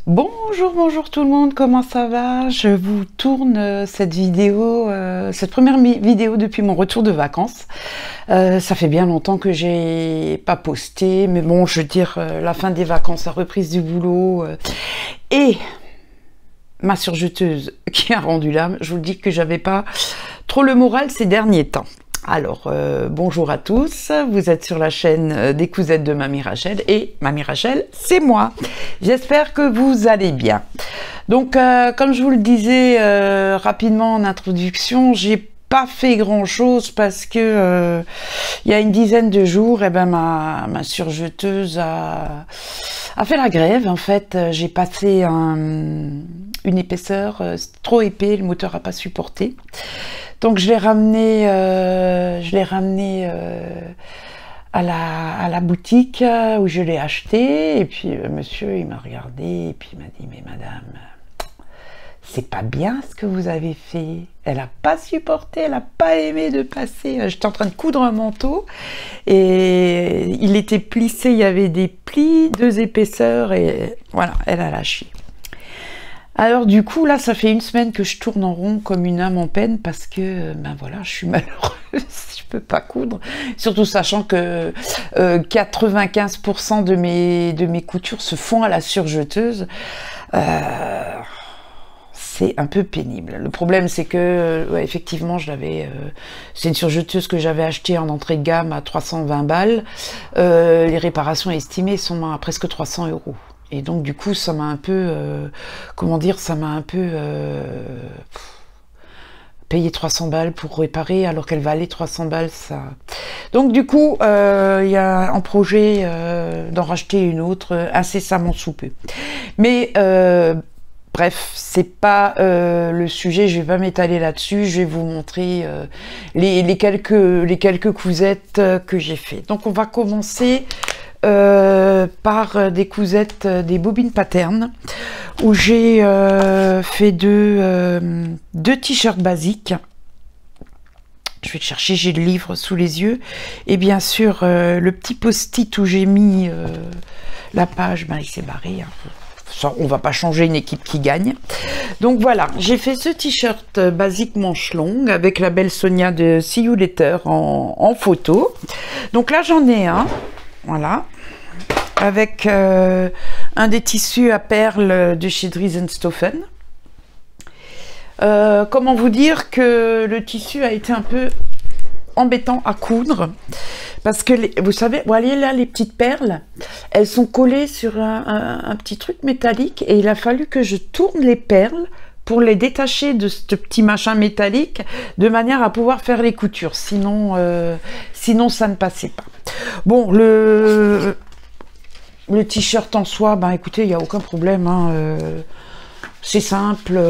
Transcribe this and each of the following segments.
Bonjour, bonjour tout le monde, comment ça va? Je vous tourne cette vidéo, cette première vidéo depuis mon retour de vacances. Ça fait bien longtemps que j'ai pas posté, mais bon, je veux dire, la fin des vacances, la reprise du boulot et ma surjeteuse qui a rendu l'âme. Je vous dis que j'avais pas trop le moral ces derniers temps. Alors, bonjour à tous, vous êtes sur la chaîne des cousettes de Mamie Rachel et Mamie Rachel, c'est moi. J'espère que vous allez bien. Donc, comme je vous le disais rapidement en introduction, j'ai pas fait grand chose parce que il y a une dizaine de jours, eh ben, ma surjeteuse a fait la grève. En fait, j'ai passé une épaisseur trop épais, le moteur a pas supporté. Donc je l'ai ramené, à la boutique où je l'ai acheté. Et puis monsieur, il m'a regardé et puis il m'a dit: mais madame, c'est pas bien ce que vous avez fait. Elle a pas supporté, elle a pas aimé de passer. J'étais en train de coudre un manteau et il était plissé, il y avait des plis, 2 épaisseurs et voilà, elle a lâché. Alors du coup, là, ça fait une semaine que je tourne en rond comme une âme en peine parce que, ben voilà, je suis malheureuse, je peux pas coudre. Surtout sachant que 95% de mes coutures se font à la surjeteuse. C'est un peu pénible. Le problème, c'est que, ouais, effectivement, c'est une surjeteuse que j'avais achetée en entrée de gamme à 320 balles. Les réparations estimées sont à presque 300 €. Et donc du coup ça m'a un peu, comment dire, ça m'a un peu payé 300 balles pour réparer alors qu'elle valait 300 balles ça. Donc du coup il y a un projet d'en racheter une autre incessamment sous peu. Mais bref, c'est pas le sujet, je vais pas m'étaler là-dessus, je vais vous montrer les quelques cousettes que j'ai fait. Donc on va commencer par des cousettes, des bobines pattern où j'ai fait deux t-shirts basiques. Je vais le chercher, j'ai le livre sous les yeux et bien sûr le petit post-it où j'ai mis la page, ben il s'est barré, hein. On va pas changer une équipe qui gagne. Donc voilà, j'ai fait ce t-shirt basique manche longue avec la belle Sonia de See You Later en photo. Donc là j'en ai un. Voilà, avec un des tissus à perles de chez Dries&Stoffen. Comment vous dire que le tissu a été un peu embêtant à coudre parce que vous savez, vous voyez là les petites perles, elles sont collées sur un petit truc métallique et il a fallu que je tourne les perles pour les détacher de ce petit machin métallique de manière à pouvoir faire les coutures, sinon ça ne passait pas. Bon, le t-shirt en soi, ben écoutez, il n'y a aucun problème, hein, c'est simple,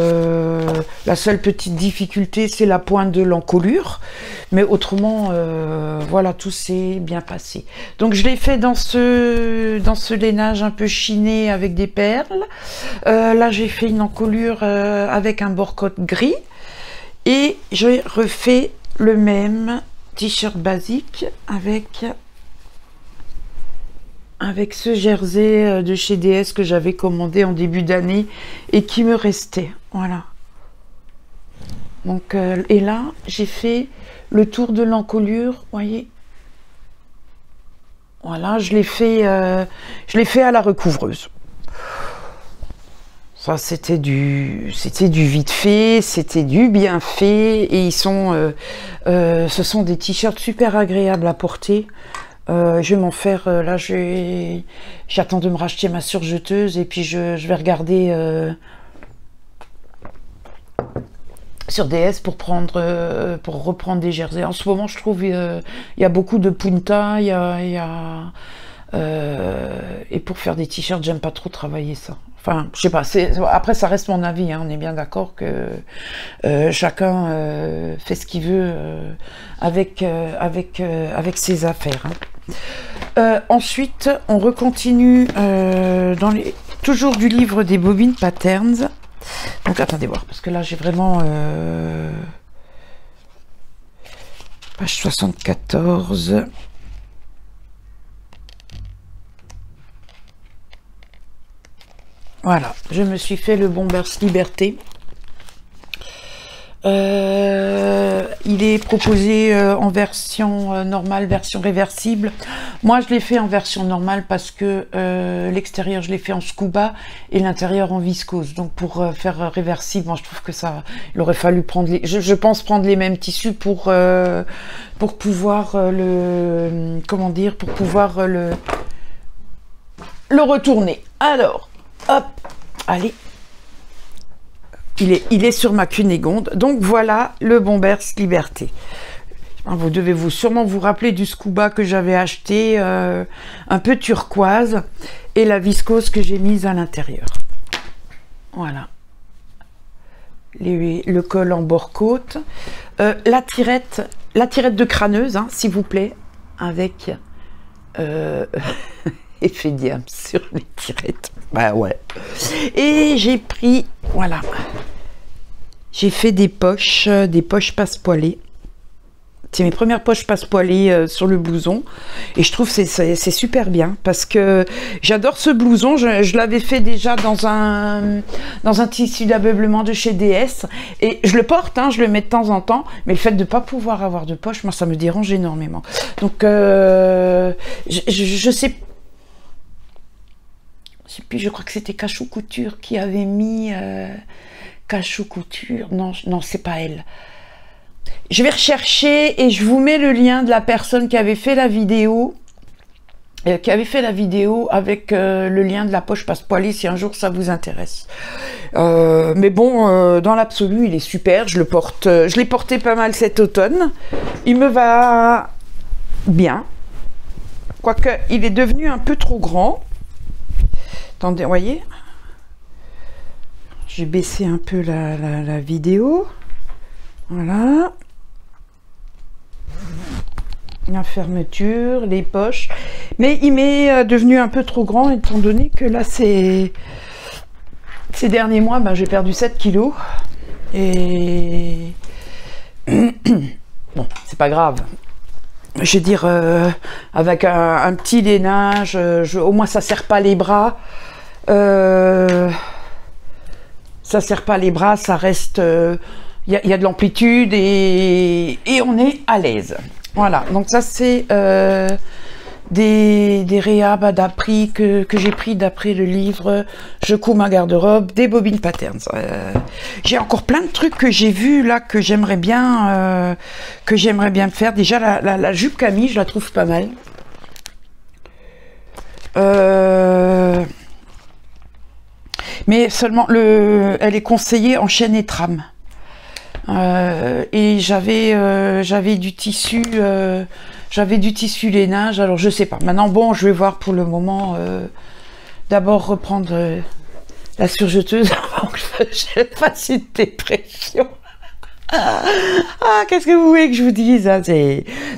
la seule petite difficulté c'est la pointe de l'encolure, mais autrement voilà, tout s'est bien passé. Donc je l'ai fait dans ce lainage un peu chiné avec des perles. Là j'ai fait une encolure avec un bord-côte gris et j'ai refait le même t-shirt basique avec ce jersey de chez DS que j'avais commandé en début d'année et qui me restait. Voilà. Donc, et là, j'ai fait le tour de l'encolure, voyez. Voilà, je l'ai fait à la recouvreuse. Ça, c'était du vite fait, c'était du bien fait, et ils sont, ce sont des t-shirts super agréables à porter. Je vais m'en faire, là j'attends de me racheter ma surjeteuse et puis je vais regarder sur DS pour reprendre des jerseys. En ce moment je trouve il y a beaucoup de punta, et pour faire des t-shirts j'aime pas trop travailler ça. Enfin, je sais pas, après ça reste mon avis, hein, on est bien d'accord que chacun fait ce qu'il veut avec ses affaires. Hein. Ensuite, on recontinue toujours du livre des bobines patterns. Donc attendez voir, parce que là j'ai vraiment page 74. Voilà, je me suis fait le Bombers Liberté. Il est proposé en version normale, version réversible. Moi, je l'ai fait en version normale parce que l'extérieur, je l'ai fait en scuba et l'intérieur en viscose. Donc, pour faire réversible, moi, je trouve que ça, il aurait fallu prendre je pense prendre les mêmes tissus pour pouvoir comment dire, pour pouvoir le retourner. Alors, hop, allez. Il est sur ma Cunégonde. Donc voilà le Bombers Liberté. Vous devez sûrement vous rappeler du scuba que j'avais acheté, un peu turquoise, et la viscose que j'ai mise à l'intérieur. Voilà. Le col en bord-côte. La tirette de crâneuse, hein, s'il vous plaît, avec effet diable sur les tirettes. Bah ouais. Et j'ai pris, voilà, j'ai fait des poches passepoilées. C'est mes premières poches passepoilées sur le blouson. Et je trouve que c'est super bien parce que j'adore ce blouson. Je l'avais fait déjà dans un tissu d'ameublement de chez DS. Et je le porte, hein, je le mets de temps en temps. Mais le fait de ne pas pouvoir avoir de poche, moi, ça me dérange énormément. Donc, je sais. Puis je crois que c'était Cachou Couture qui avait mis Cachou Couture. Non, c'est pas elle. Je vais rechercher et je vous mets le lien de la personne qui avait fait la vidéo. Avec le lien de la poche passepoilée si un jour ça vous intéresse. Mais bon, dans l'absolu, il est super. Je l'ai porté pas mal cet automne. Il me va bien. Quoique, il est devenu un peu trop grand. Attendez, vous voyez, j'ai baissé un peu la vidéo. Voilà. La fermeture, les poches. Mais il m'est devenu un peu trop grand étant donné que là, ces derniers mois, ben, j'ai perdu 7 kilos. Et bon, c'est pas grave. Je veux dire, avec un petit lainage, au moins ça serre pas les bras. Ça serre pas les bras, ça reste. Il y a de l'amplitude et on est à l'aise. Voilà, donc ça c'est des réhab à d'après que j'ai pris d'après le livre Je couds ma garde-robe des Bobine Patterns. J'ai encore plein de trucs que j'ai vus là que j'aimerais bien faire. Déjà la jupe Camille, je la trouve pas mal. Mais seulement elle est conseillée en chaîne et trame. Et j'avais du tissu lainage, alors je sais pas. Maintenant, bon, je vais voir pour le moment. D'abord reprendre la surjeteuse avant que je fasse une dépression. Ah, qu'est-ce que vous voulez que je vous dise, hein,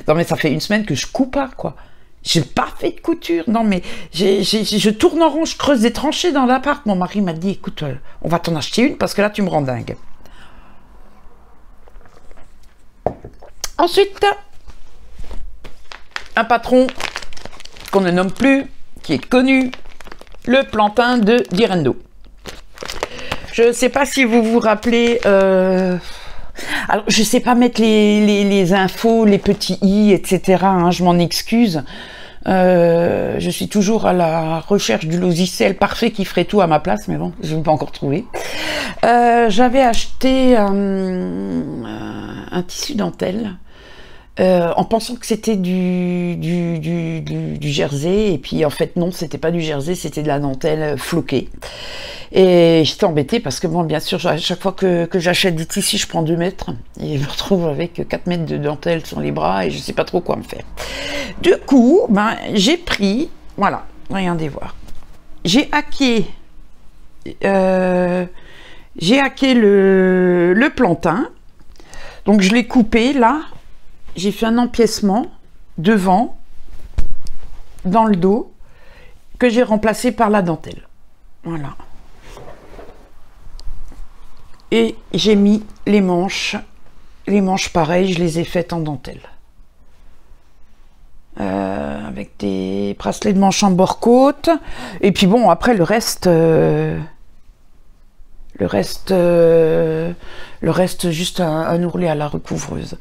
non mais ça fait une semaine que je couds pas, quoi. J'ai pas fait de couture, non mais je tourne en rond, je creuse des tranchées dans l'appart. Mon mari m'a dit, écoute, on va t'en acheter une parce que là tu me rends dingue. Ensuite, un patron qu'on ne nomme plus, qui est connu, le plantain de Direndo. Je ne sais pas si vous vous rappelez, alors je ne sais pas mettre les infos, les petits i, etc. Hein, je m'en excuse. Je suis toujours à la recherche du logiciel parfait qui ferait tout à ma place, mais bon, je ne l'ai pas encore trouvé. J'avais acheté un tissu dentelle en pensant que c'était du jersey, et puis en fait non, c'était pas du jersey, c'était de la dentelle floquée. Et j'étais embêtée parce que bon, bien sûr, à chaque fois que j'achète du tissu, je prends 2 mètres et je me retrouve avec 4 mètres de dentelle sur les bras et je sais pas trop quoi me faire. Du coup, ben, j'ai pris, voilà, regardez voir. J'ai hacké le plantain, donc je l'ai coupé là, j'ai fait un empiècement devant, dans le dos, que j'ai remplacé par la dentelle. Voilà. Et j'ai mis les manches pareilles, je les ai faites en dentelle. avec des bracelets de manche en bord-côte. Et puis bon, après le reste juste un ourlet à la recouvreuse.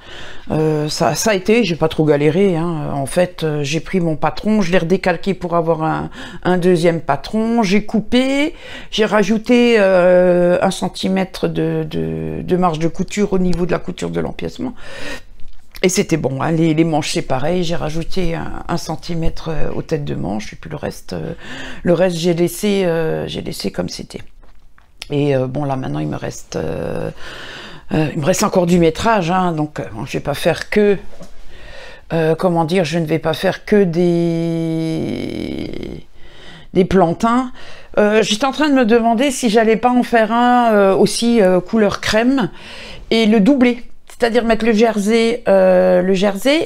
Ça a été, j'ai pas trop galéré, hein. En fait, j'ai pris mon patron, je l'ai redécalqué pour avoir un deuxième patron, j'ai coupé, j'ai rajouté 1 centimètre de marge de couture au niveau de la couture de l'empiècement. Et c'était bon, hein. Les manches c'est pareil, j'ai rajouté 1 centimètre aux têtes de manche, et puis le reste j'ai laissé comme c'était. Et bon, là maintenant il me reste encore du métrage, hein, donc bon, je vais pas faire que comment dire, je ne vais pas faire que des plantins. J'étais en train de me demander si j'allais pas en faire un aussi couleur crème et le doubler, c'est-à-dire mettre le jersey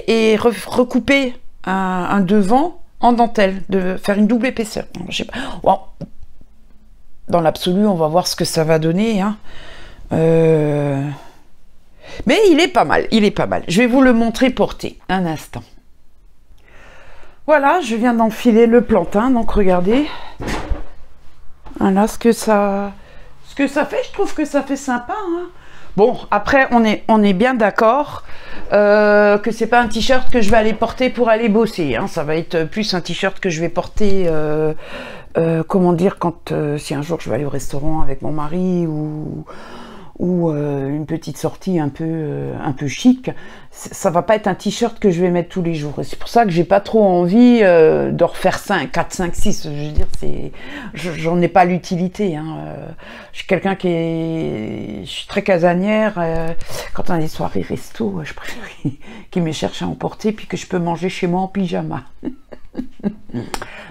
et recouper un devant en dentelle, de faire une double épaisseur. Je sais pas. Wow. Dans l'absolu, on va voir ce que ça va donner, hein. Mais il est pas mal, il est pas mal. Je vais vous le montrer porté, un instant. Voilà, je viens d'enfiler le plantain, donc regardez. Voilà ce que ça fait, je trouve que ça fait sympa, hein. Bon, après, on est bien d'accord que c'est pas un t-shirt que je vais aller porter pour aller bosser, hein. Ça va être plus un t-shirt que je vais porter, comment dire, quand si un jour je vais aller au restaurant avec mon mari ou une petite sortie un peu chic, ça va pas être un t-shirt que je vais mettre tous les jours. Et c'est pour ça que j'ai pas trop envie de refaire 4, 5, 6. Je veux dire, j'en ai pas l'utilité, hein. Je suis quelqu'un je suis très casanière. Quand on a des soirées resto, je préfère qu'il me cherche à emporter puis que je peux manger chez moi en pyjama.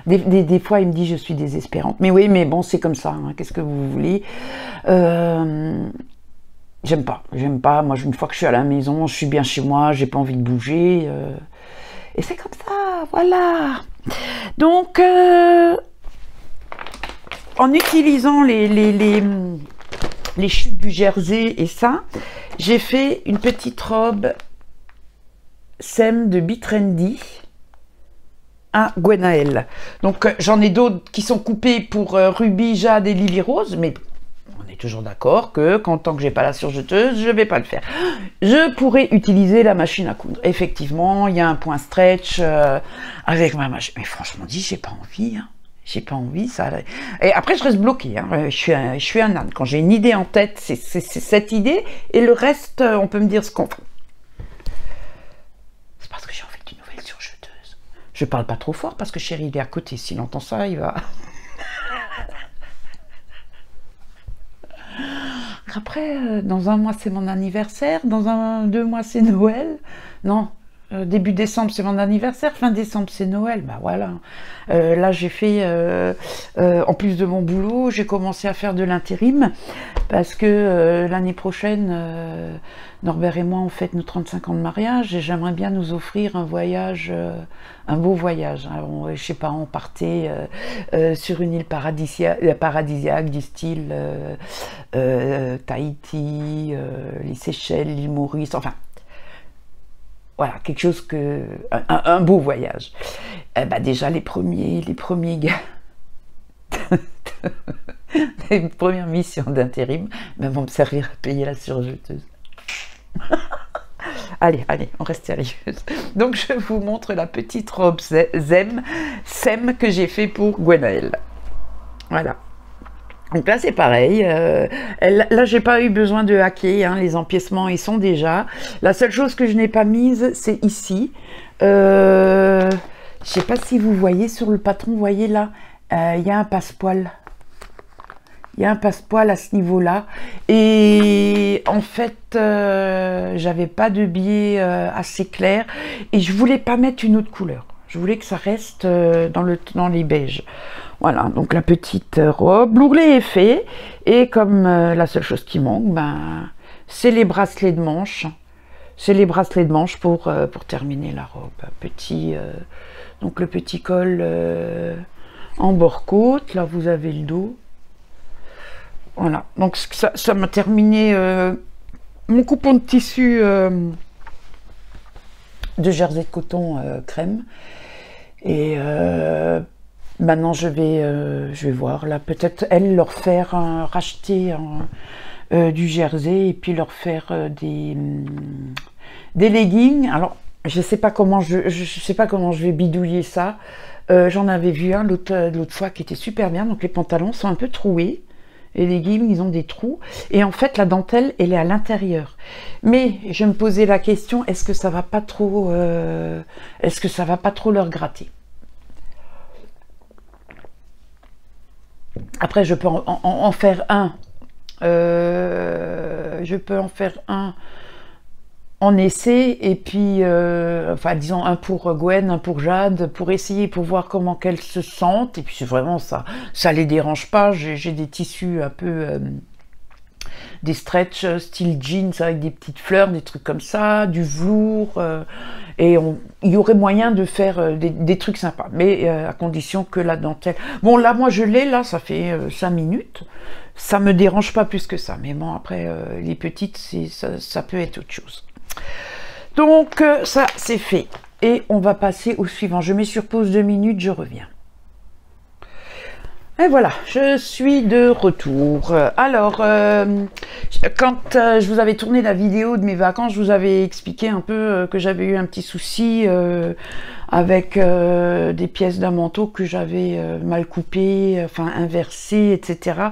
Des fois, il me dit je suis désespérante. Mais oui, mais bon, c'est comme ça, hein. Qu'est-ce que vous voulez? J'aime pas. Moi, une fois que je suis à la maison, je suis bien chez moi, j'ai pas envie de bouger. Et c'est comme ça, voilà. Donc, en utilisant les chutes du jersey et ça, j'ai fait une petite robe Sem de Bitrendy à Gwenaëlle. Donc j'en ai d'autres qui sont coupées pour Ruby, Jade et Lily Rose, mais on est toujours d'accord que tant que j'ai pas la surjeteuse, je vais pas le faire. Je pourrais utiliser la machine à coudre. Effectivement, il y a un point stretch avec ma machine. Mais franchement dit, j'ai pas envie, hein. J'ai pas envie, ça. Et après, je reste bloquée, hein. Je suis un âne. Quand j'ai une idée en tête, c'est cette idée, et le reste, on peut me dire ce qu'on fait. C'est parce que j'ai envie d'une nouvelle surjeteuse. Je parle pas trop fort parce que chérie, il est à côté. S'il entend ça, il va. Après, dans un mois, c'est mon anniversaire. Dans 2 mois, c'est Noël. Non. Début décembre, c'est mon anniversaire. Fin décembre, c'est Noël. Bah voilà. Là, j'ai fait, en plus de mon boulot, j'ai commencé à faire de l'intérim parce que l'année prochaine, Norbert et moi, on fête nos 35 ans de mariage et j'aimerais bien nous offrir un voyage, un beau voyage. Alors, je sais pas, on partait sur une île paradisiaque du style Tahiti, les Seychelles, l'île Maurice, enfin. Voilà, quelque chose un beau voyage. Bah déjà les premiers gars, les premières missions d'intérim, vont me servir à payer la surjeteuse. Allez, on reste sérieuse. Donc je vous montre la petite robe Sem que j'ai fait pour Gwenaëlle. Voilà. Donc là c'est pareil, là j'ai pas eu besoin de hacker, hein, les empiècements ils sont déjà. La seule chose que je n'ai pas mise c'est ici. Je sais pas si vous voyez sur le patron, vous voyez là, il y a un passepoil. Il y a un passepoil à ce niveau-là. Et en fait, j'avais pas de biais assez clair et je voulais pas mettre une autre couleur. Je voulais que ça reste dans les beiges. Voilà, donc la petite robe, l'ourlet est fait, et comme la seule chose qui manque, c'est les bracelets de manche. C'est les bracelets de manche pour terminer la robe. Donc le petit col en bord-côte, là vous avez le dos. Voilà, donc ça m'a terminé mon coupon de tissu de jersey de coton crème. Et maintenant je vais voir là, peut-être elle leur faire racheter du jersey et puis leur faire des leggings. Alors je sais pas comment je sais pas comment je vais bidouiller ça. J'en avais vu un l'autre fois qui était super bien. Donc les pantalons sont un peu troués. Les leggings, ils ont des trous. Et en fait, la dentelle, elle est à l'intérieur. Mais je me posais la question, est-ce que ça va pas trop leur gratter? Après, je peux en faire un. Je peux en faire un en essai, et puis, enfin, disons, un pour Gwen, un pour Jade, pour essayer, pour voir comment qu'elles se sentent. Et puis, c'est vraiment ça les dérange pas. J'ai des tissus un peu, des stretch style jeans avec des petites fleurs, des trucs comme ça, du velours, et il y aurait moyen de faire des trucs sympas, mais à condition que la dentelle... Bon, là, moi, je l'ai, là, ça fait 5 minutes. Ça me dérange pas plus que ça. Mais bon, après, les petites, ça peut être autre chose. Donc ça c'est fait et on va passer au suivant. Je mets sur pause 2 minutes, je reviens. Et voilà, je suis de retour. Alors, quand je vous avais tourné la vidéo de mes vacances, je vous avais expliqué un peu que j'avais eu un petit souci avec des pièces d'un manteau que j'avais mal coupées, enfin inversées, etc.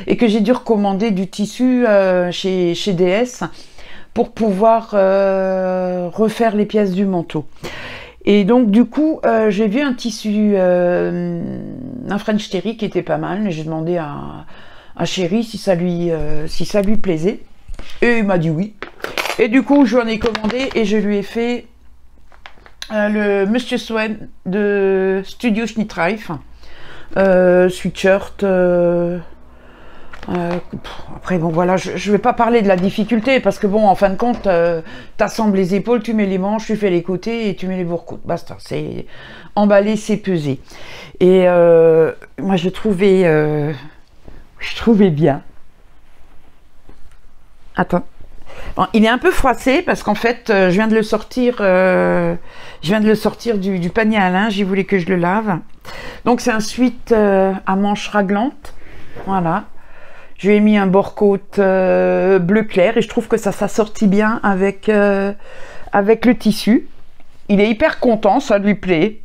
Et que j'ai dû recommander du tissu chez DS pour pouvoir refaire les pièces du manteau. Et donc du coup, j'ai vu un tissu, un French Terry qui était pas mal, et j'ai demandé à Chéri si ça lui plaisait, et il m'a dit oui. Et du coup, je lui en ai commandé et je lui ai fait le Monsieur Swen de Studio Schnittreif, sweatshirt. Après bon voilà, je vais pas parler de la difficulté parce que bon, en fin de compte, t'assembles les épaules, tu mets les manches, tu fais les côtés et tu mets les bourrecoutes, basta, c'est emballer, c'est peser. Et moi je trouvais bien. Attends, bon, il est un peu froissé parce qu'en fait je viens de le sortir du panier à linge, il voulait que je le lave. Donc c'est un sweat à manches raglantes, voilà. Je lui ai mis un bord-côte bleu clair et je trouve que ça s'assortit bien avec le tissu. Il est hyper content, ça lui plaît.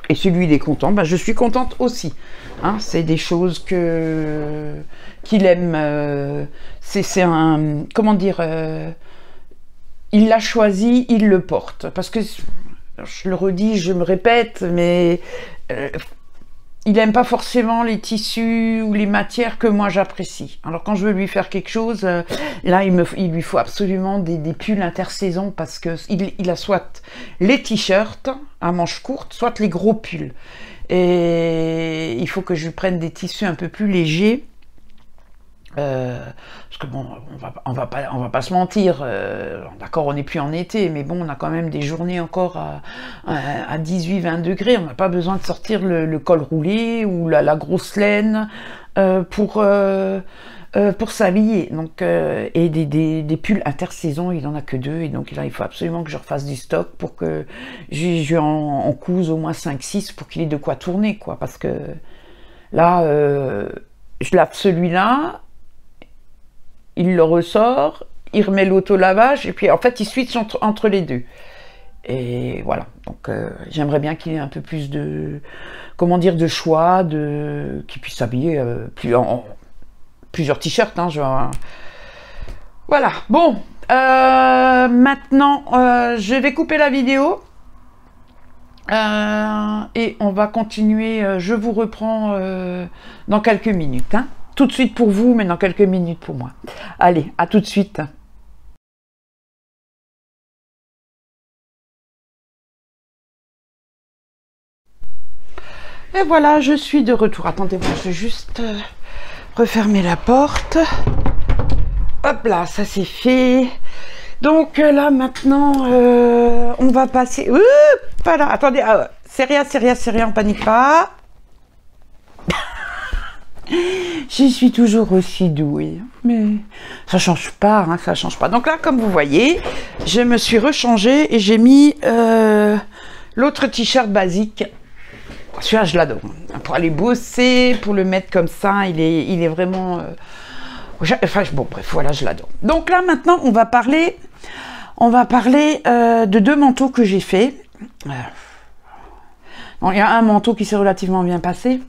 Et si lui il est content, ben je suis contente aussi. Hein, c'est des choses qu'il aime. C'est un... Comment dire il l'a choisi, il le porte. Parce que, je le redis, je me répète, mais... il n'aime pas forcément les tissus ou les matières que moi j'apprécie. Alors quand je veux lui faire quelque chose, là il lui faut absolument des pulls intersaison parce que il a soit les t-shirts à manches courtes, soit les gros pulls. Et il faut que je lui prenne des tissus un peu plus légers. Parce que bon, on va pas se mentir, d'accord, on n'est plus en été, mais bon, on a quand même des journées encore à 18-20 degrés, on n'a pas besoin de sortir le col roulé ou la grosse laine pour s'habiller. Donc, et des pulls intersaison, il en a que 2, et donc là, il faut absolument que je refasse du stock pour que je en couse au moins 5-6 pour qu'il ait de quoi tourner, quoi, parce que là, je lave celui-là, il le ressort, il remet l'auto-lavage, et puis en fait, il switch entre les deux. Et voilà, donc j'aimerais bien qu'il ait un peu plus de, comment dire, de choix, qu'il puisse s'habiller plusieurs t-shirts, hein, voilà, bon, maintenant, je vais couper la vidéo, et on va continuer, je vous reprends dans quelques minutes, hein. Tout de suite pour vous, mais dans quelques minutes pour moi. Allez, à tout de suite. Et voilà, je suis de retour. Attendez-moi, je vais juste refermer la porte. Hop là, ça c'est fait. Donc là, maintenant, on va passer... Voilà, attendez, c'est rien, on panique pas. Je suis toujours aussi douée, mais ça change pas, hein, ça change pas. Donc là, comme vous voyez, je me suis rechangée et j'ai mis l'autre t-shirt basique. Celui-là, je l'adore. Pour aller bosser, pour le mettre comme ça, il est vraiment... Enfin, bon, bref, voilà, je l'adore. Donc là, maintenant, on va parler de deux manteaux que j'ai fait. Bon, il y a un manteau qui s'est relativement bien passé.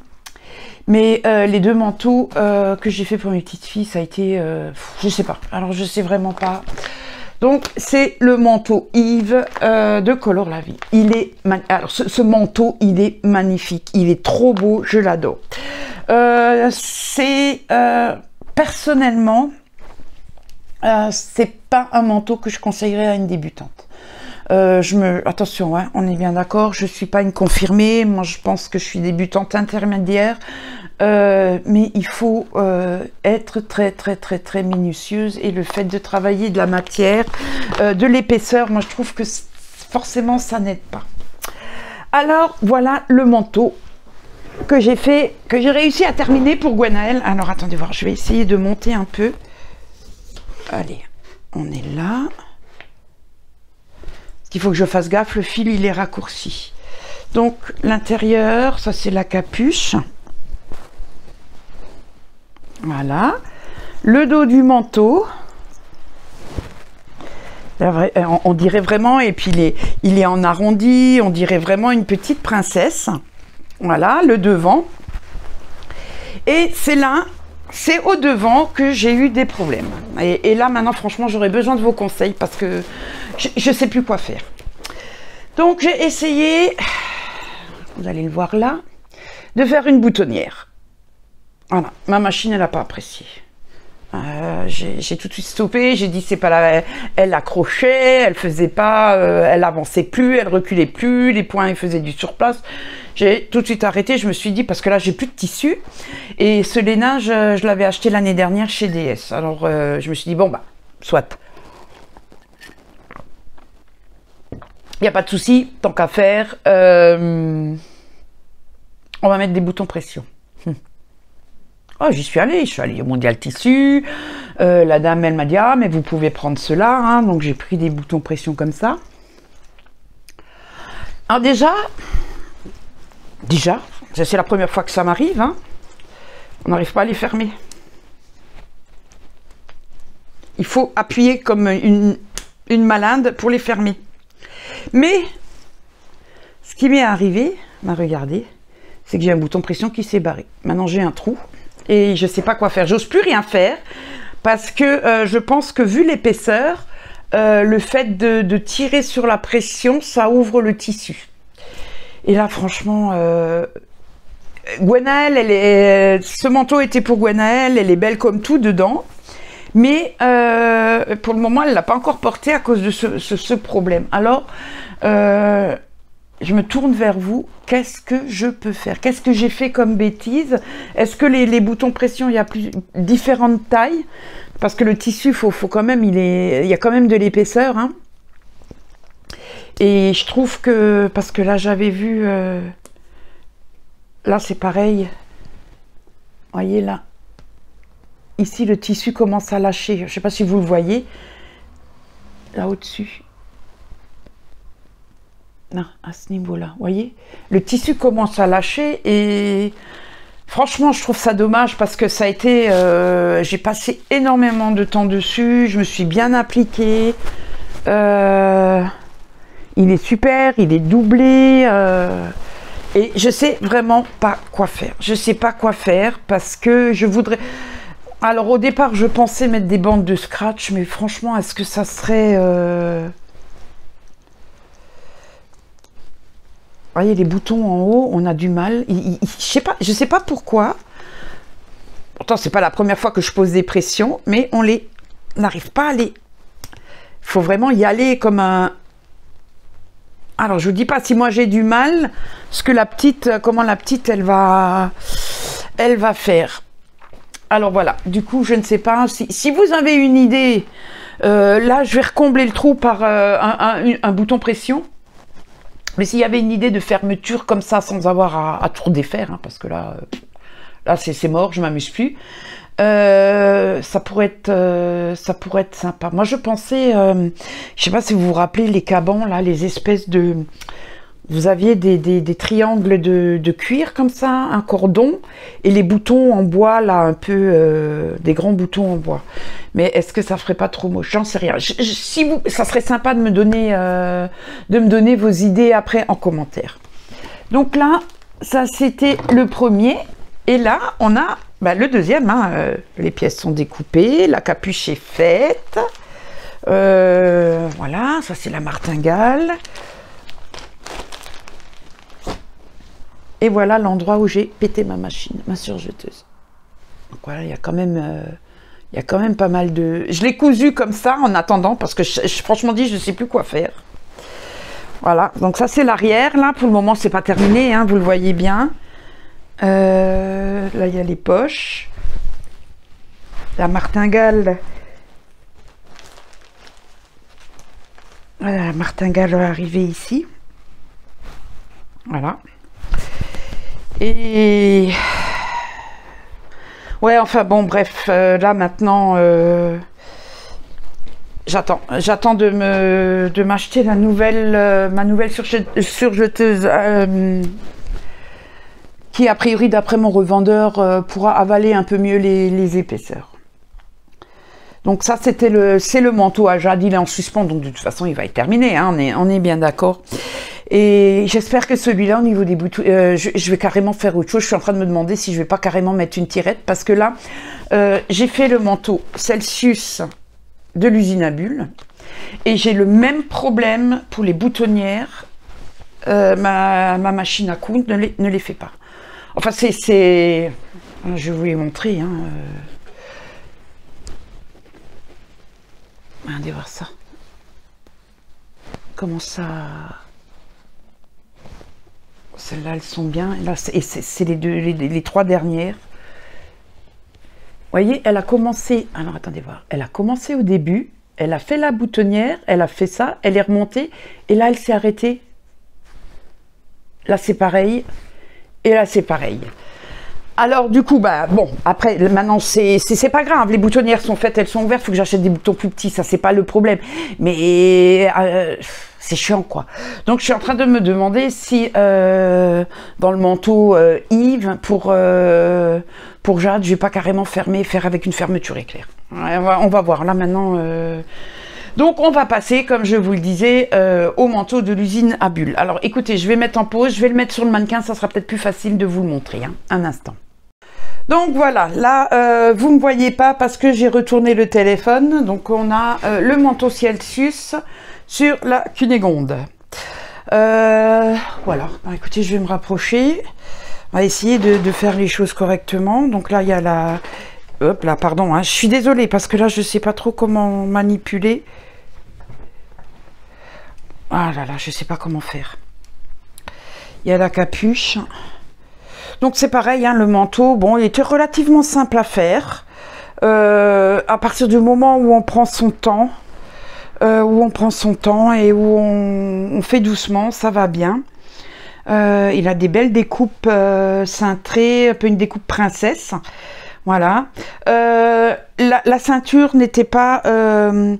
Mais les deux manteaux que j'ai fait pour mes petites filles, ça a été... je sais pas. Alors, je sais vraiment pas. Donc, c'est le manteau Yves de Color la Vie. Alors, ce manteau, il est magnifique. Il est trop beau. Je l'adore. Personnellement, c'est pas un manteau que je conseillerais à une débutante. Attention, hein, on est bien d'accord, je suis pas une confirmée, moi je pense que je suis débutante intermédiaire, mais il faut être très minutieuse, et le fait de travailler de la matière, de l'épaisseur, moi je trouve que forcément ça n'aide pas. Alors voilà le manteau que j'ai réussi à terminer pour Gwenaëlle. Alors attendez voir, je vais essayer de monter un peu. Allez, on est là. Il faut que je fasse gaffe, le fil il est raccourci. Donc l'intérieur, ça c'est la capuche. Voilà. Le dos du manteau. On dirait vraiment, et puis il est en arrondi, on dirait vraiment une petite princesse. Voilà, le devant. Et c'est au devant que j'ai eu des problèmes. Et là, maintenant, franchement, j'aurais besoin de vos conseils parce que je ne sais plus quoi faire. Donc, j'ai essayé, vous allez le voir là, de faire une boutonnière. Voilà, ma machine, elle n'a pas apprécié. J'ai tout de suite stoppé, j'ai dit c'est pas la... Elle accrochait, elle faisait pas, elle avançait plus, elle reculait plus, les points ils faisaient du surplace. J'ai tout de suite arrêté, je me suis dit parce que là j'ai plus de tissu, et ce lainage je l'avais acheté l'année dernière chez DS. Alors je me suis dit bon bah soit. Il n'y a pas de souci, tant qu'à faire, on va mettre des boutons pression. Oh, j'y suis allée, au Mondial Tissu, la dame elle m'a dit ah mais vous pouvez prendre cela, hein. Donc j'ai pris des boutons pression comme ça. Alors déjà, c'est la première fois que ça m'arrive, hein. On n'arrive pas à les fermer. Il faut appuyer comme une malade pour les fermer. Mais ce qui m'est arrivé, regardez, c'est que j'ai un bouton pression qui s'est barré. Maintenant j'ai un trou. Et je ne sais pas quoi faire. J'ose plus rien faire parce que je pense que vu l'épaisseur, le fait de tirer sur la pression, ça ouvre le tissu. Et là, franchement, Gwenaëlle, ce manteau était pour Gwenaëlle, elle est belle comme tout dedans. Mais pour le moment, elle ne l'a pas encore porté à cause de ce problème. Alors, je me tourne vers vous. Qu'est-ce que je peux faire? Qu'est-ce que j'ai fait comme bêtise? Est-ce que les boutons pression, il y a différentes tailles? Parce que le tissu, faut quand même, il y a quand même de l'épaisseur, hein. Et je trouve que, parce que là, j'avais vu, là, c'est pareil. Voyez, là. Ici, le tissu commence à lâcher. Je ne sais pas si vous le voyez. Là, au-dessus. Non, à ce niveau-là, vous voyez, le tissu commence à lâcher et franchement, je trouve ça dommage parce que ça a été, j'ai passé énormément de temps dessus, je me suis bien appliquée, il est super, il est doublé, et je sais vraiment pas quoi faire. Je sais pas quoi faire parce que je voudrais... Alors au départ, je pensais mettre des bandes de scratch, mais franchement, est-ce que ça serait... Vous voyez, les boutons en haut, on a du mal. Je sais pas pourquoi. Pourtant, c'est pas la première fois que je pose des pressions, mais on n'arrive pas à les... Il faut vraiment y aller comme un... Alors, je vous dis pas si moi j'ai du mal, ce que la petite, comment la petite, elle va faire. Alors voilà, du coup, je ne sais pas. Si vous avez une idée, là, je vais recombler le trou par un bouton pression. Mais s'il y avait une idée de fermeture comme ça, sans avoir à tout défaire, hein, parce que là, là c'est mort, je m'amuse plus. Ça pourrait être sympa. Moi je pensais, je sais pas si vous vous rappelez les cabans là, les espèces de, vous aviez des triangles de cuir comme ça, un cordon et les boutons en bois là, un peu des grands boutons en bois. Mais est-ce que ça ferait pas trop moche? J'en sais rien. Si vous, ça serait sympa de me donner vos idées après en commentaire. Donc là, ça c'était le premier. Et là, on a le deuxième. Hein, les pièces sont découpées, la capuche est faite. Voilà, ça c'est la martingale. Et voilà l'endroit où j'ai pété ma machine, ma surjeteuse. Donc voilà, il y a quand même pas mal de... Je l'ai cousu comme ça en attendant, parce que franchement dit, je ne sais plus quoi faire. Voilà, donc ça c'est l'arrière. Là, pour le moment, c'est pas terminé, hein, vous le voyez bien. Là, il y a les poches. La martingale. Voilà, la martingale va arriver ici. Voilà. Et... ouais, enfin bon, bref, là maintenant... J'attends de m'acheter ma nouvelle surjeteuse qui, a priori, d'après mon revendeur, pourra avaler un peu mieux les épaisseurs. Donc ça, c'est le manteau à jade, il est en suspens, donc de toute façon, il va être terminé, hein, on est bien d'accord. Et j'espère que celui-là, au niveau des boutons, je vais carrément faire autre chose. Je suis en train de me demander si je vais pas carrément mettre une tirette, parce que là, j'ai fait le manteau Celsius de l'usine à bulles, et j'ai le même problème pour les boutonnières. Ma machine à coudre ne les fait pas. Enfin, je vais vous les montrer. Hein. Regardez voir ça. Comment ça... Celles-là, elles sont bien. Là, et c'est les trois dernières. Vous voyez, elle a commencé... Alors, attendez voir. Elle a commencé au début. Elle a fait la boutonnière. Elle a fait ça. Elle est remontée. Et là, elle s'est arrêtée. Là, c'est pareil. Et là, c'est pareil. Alors, du coup, bon, après, maintenant, c'est pas grave. Les boutonnières sont faites, elles sont ouvertes. Il faut que j'achète des boutons plus petits. Ça, c'est pas le problème. Mais c'est chiant, quoi. Donc, je suis en train de me demander si, dans le manteau Yves, pour Jade, je vais pas carrément faire avec une fermeture éclair. On va voir. Là, maintenant... Donc, on va passer, comme je vous le disais, au manteau de l'usine à bulles. Alors, écoutez, je vais mettre en pause, je vais le mettre sur le mannequin, ça sera peut-être plus facile de vous le montrer, hein, un instant. Donc, voilà, là, vous ne me voyez pas parce que j'ai retourné le téléphone. Donc, on a le manteau Celsius sur la Cunégonde. Voilà, écoutez, je vais me rapprocher. On va essayer de faire les choses correctement. Donc, là, il y a la... Hop là, pardon, hein, je suis désolée parce que là, je ne sais pas trop comment manipuler. Ah là là, je ne sais pas comment faire. Il y a la capuche. Donc c'est pareil, hein, le manteau, bon, il était relativement simple à faire. À partir du moment où on prend son temps, et où on fait doucement, ça va bien. Il a des belles découpes cintrées, un peu une découpe princesse. Voilà. La ceinture n'était pas dans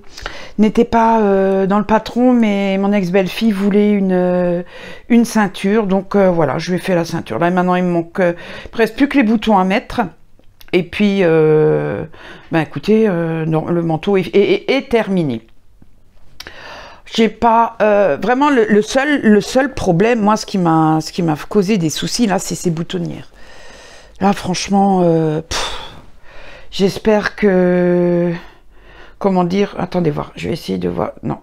le patron, mais mon ex-belle-fille voulait une ceinture. Donc voilà, je lui ai fait la ceinture. Là maintenant, il me manque presque plus que les boutons à mettre. Et puis, écoutez, non, le manteau est terminé. J'ai pas vraiment le seul problème, moi, ce qui m'a causé des soucis là, c'est ces boutonnières. Là, franchement, j'espère que... Comment dire? Attendez voir, je vais essayer de voir... Non.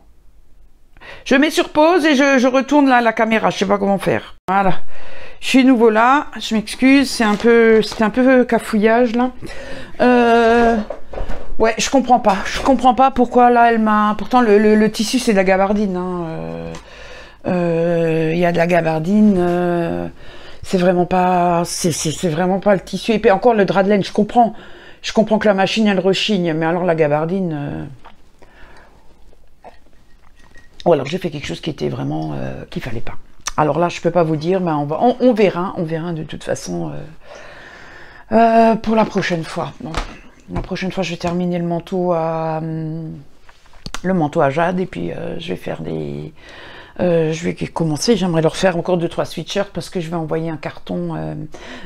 Je mets sur pause et je retourne là, la caméra, je sais pas comment faire. Voilà. Je suis nouveau là, je m'excuse, c'était un peu cafouillage là. Ouais, je comprends pas pourquoi là, elle m'a... Pourtant, le tissu, c'est de la gabardine. Hein. Il y a de la gabardine... c'est vraiment pas le tissu épais. Encore le drap de laine, je comprends que la machine elle rechigne, mais alors la gabardine, ou alors j'ai fait quelque chose qui était vraiment qu'il fallait pas. Alors là, je peux pas vous dire, mais on verra de toute façon Pour la prochaine fois. Bon, la prochaine fois, je vais terminer le manteau à Jade et puis je vais faire des... je vais commencer, j'aimerais leur faire encore 2-3 sweatshirts parce que je vais envoyer un carton,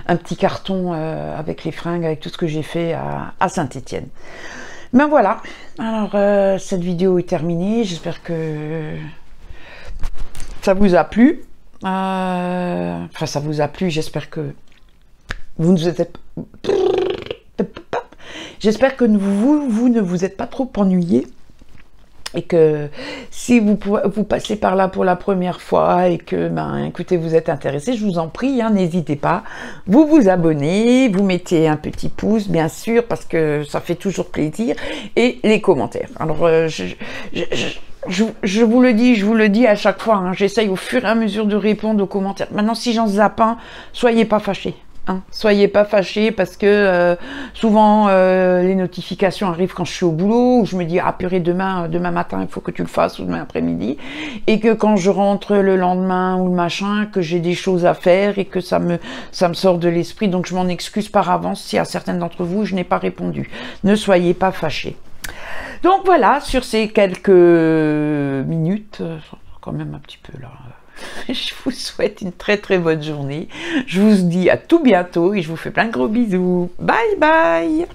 un petit carton avec les fringues, avec tout ce que j'ai fait à Saint-Étienne. Ben voilà, alors cette vidéo est terminée, j'espère que ça vous a plu. Enfin, ça vous a plu, j'espère que vous ne vous êtes... J'espère que vous ne vous êtes pas trop ennuyés. Et que si vous passez par là pour la première fois et que, ben, écoutez, vous êtes intéressé, je vous en prie, hein, n'hésitez pas, vous vous abonnez, vous mettez un petit pouce, bien sûr, parce que ça fait toujours plaisir, et les commentaires. Alors, je vous le dis à chaque fois, hein, j'essaye au fur et à mesure de répondre aux commentaires. Maintenant, si j'en zappe un, soyez pas fâchés. Hein, soyez pas fâchés parce que souvent les notifications arrivent quand je suis au boulot, où je me dis ah purée demain matin il faut que tu le fasses, ou demain après-midi, et que quand je rentre le lendemain ou le machin, que j'ai des choses à faire et que ça me sort de l'esprit, donc je m'en excuse par avance si à certaines d'entre vous je n'ai pas répondu. Ne soyez pas fâchés. Donc voilà, sur ces quelques minutes, quand même un petit peu là. Je vous souhaite une très très bonne journée. Je vous dis à tout bientôt et je vous fais plein de gros bisous. Bye bye!